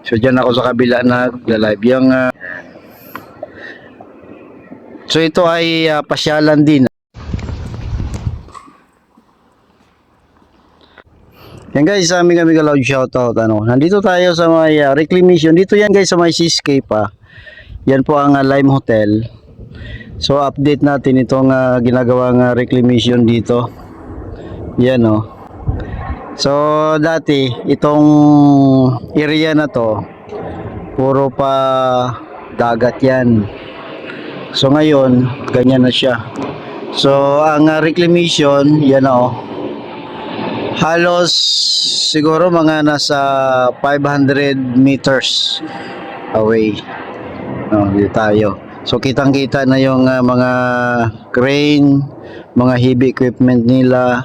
So dyan ako sa kabila nag-live yung so ito ay pasyalan din. Yan guys, sa aming loud shoutout nandito tayo sa may reclamation. Dito yan guys sa may Seascape Yan po ang Lime Hotel. So update natin itong ginagawang reclamation dito. Yan So dati itong area na to puro pa dagat yan. So ngayon ganyan na siya. So ang reclamation yan halos siguro mga nasa 500 meters away. Dito tayo. So kitang-kita na yung mga crane, mga heavy equipment nila.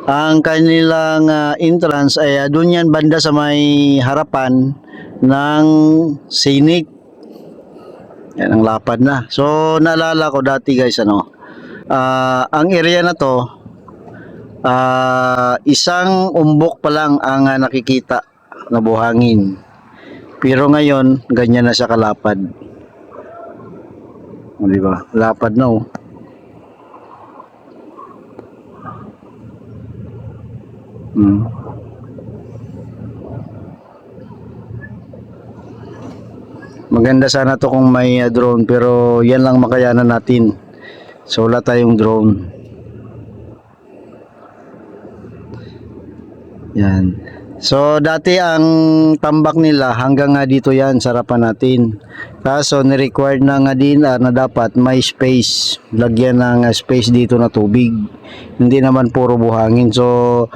Ang kanilang entrance ay doon yan banda sa may harapan ng Scenic. Yan ang lapad na. So naalala ko dati guys ang area na to isang umbok pa lang ang nakikita na buhangin. Pero ngayon ganyan na siya kalapad. Di ba? Lapad na Maganda sana to kung may drone, pero yan lang makayanan natin. So wala tayong drone. Yan. So dati ang tambak nila hanggang dito yan sa harapan natin. Kaso ni-required na din na dapat may space. Lagyan ng space dito na tubig. Hindi naman puro buhangin. So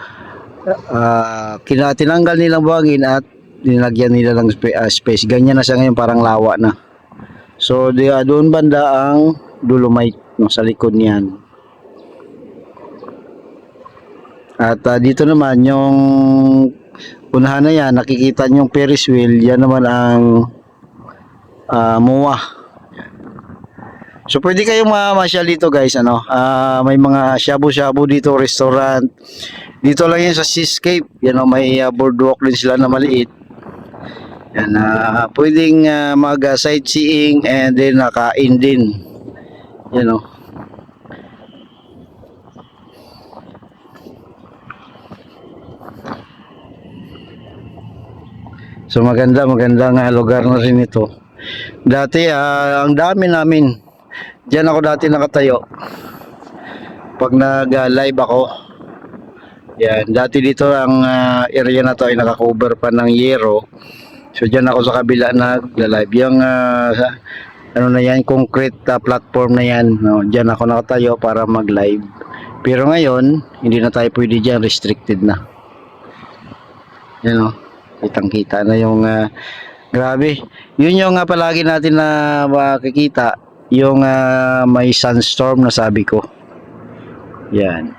tinanggal nilang buhangin at nilagyan nila ng space. Ganyan na siya ngayon, parang lawa na. So doon banda ang dolomite sa likod niyan. At dito naman yung unahan na yan, nakikita nyo yung Ferris wheel, yan naman ang MOA. So pwede kayong mamasyal dito guys, may mga shabu-shabu dito, restaurant. Dito lang yan sa Seascape, yan may boardwalk din sila na maliit. Yan, pwedeng mag sightseeing and then nakain din. Yan So magandang lugar na rin ito. Dati ang dami namin. Diyan ako dati nakatayo. Pag nag-live ako. Yan, dati dito ang area na to ay naka-cover pa ng yero. So diyan ako sa kabila nag-live. Yung na yan, concrete platform na yan. Diyan ako nakatayo para mag-live. Pero ngayon, hindi na tayo pwede diyan, restricted na. Yan kitang-kita na yung grabe. Yun yung palagi natin na makikita, yung may sunstorm na sabi ko. Yan.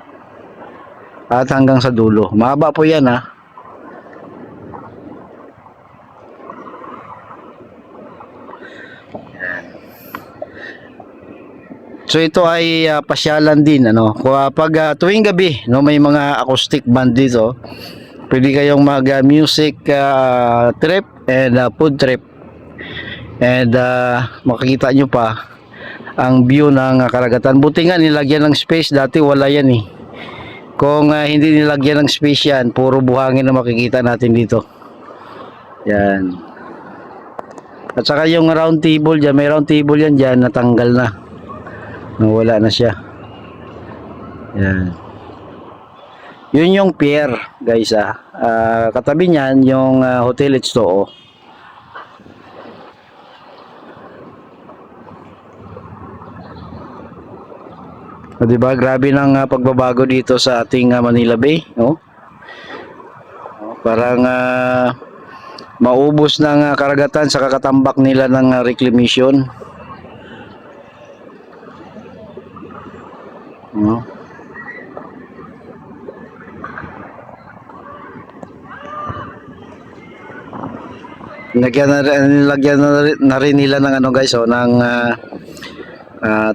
At hanggang sa dulo. Mahaba po yan Yan. So ito ay pasyalan din Pag tuwing gabi may mga acoustic band dito. Pwede kayong mag music trip and food trip. And makikita nyo pa ang view ng karagatan. Buti nga nilagyan ng space, dati wala yan Kung hindi nilagyan ng space yan, puro buhangin na makikita natin dito. Yan. At saka yung round table dyan, may round table yan dyan, natanggal na. Nawala na siya. Yan. Yun yung pier guys katabi niyan yung Hotel H2O. Diba grabe ng pagbabago dito sa ating Manila Bay parang maubos ng karagatan sa kakatambak nila ng reclamation. Nilagyan na rin nila ng guys ng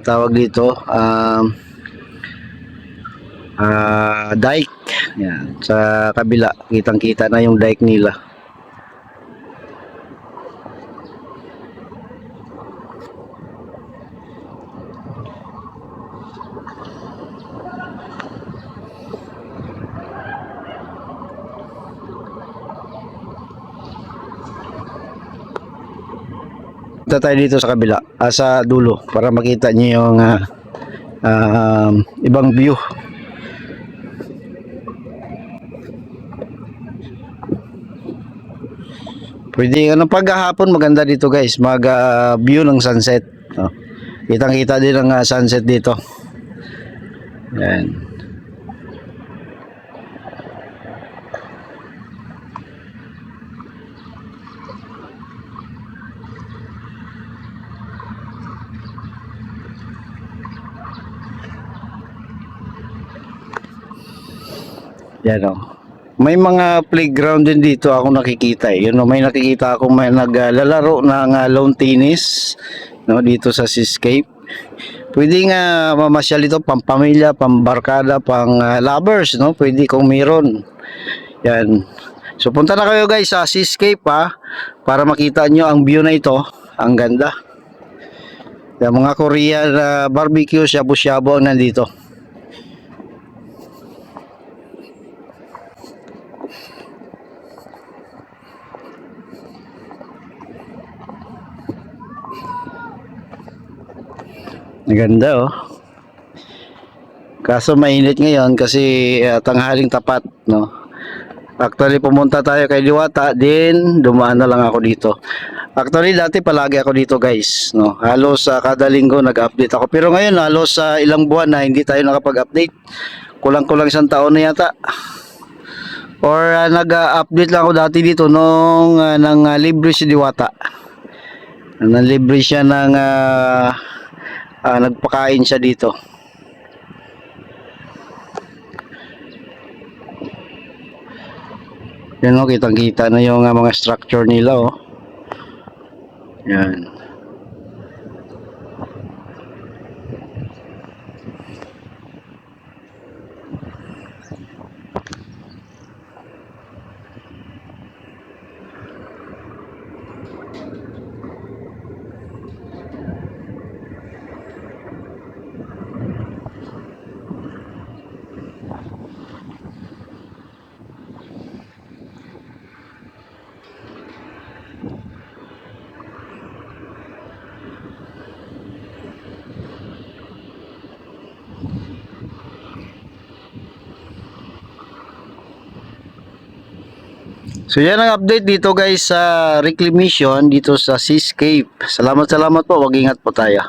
tawag dito dike. Yan, sa kabila kitang-kita na yung dike nila. Punta tayo dito sa kabila, sa dulo para makita niyo yung ibang view. Pwede paghahapon maganda dito guys, view ng sunset. No? Kitang-kita din ang sunset dito. Yan. Yan o. May mga playground din dito ako nakikita eh. Yun, may nakikita ako may naglalaro ng lawn tennis, no, dito sa Seascape. Pwede nga mamasyal ito pampamilya, pambarkada, pang lovers, no? Pwede kung meron. Yan. So punta na kayo guys sa Seascape para makita nyo ang view na ito. Ang ganda. Yung mga Korean barbecue, shabu-shabu ang nandito. Maganda oh. Kaso mainit ngayon kasi tanghaling tapat, no. Actually pumunta tayo kay Diwata, din dumaan na lang ako dito. Actually dati palagi ako dito guys, no. Halos kada linggo nag-update ako. Pero ngayon halos ilang buwan na hindi tayo nakapag-update. Kulang-kulang isang taon na yata. Or nag-update lang ako dati dito nung nang libre si Diwata. Nang libre siya ng nagpakain siya dito. Yan o, kitang-kita na yung mga structure nila oh. Yan. So yan ang update dito guys sa reclamation dito sa Seascape. Salamat po, mag-ingat po tayo.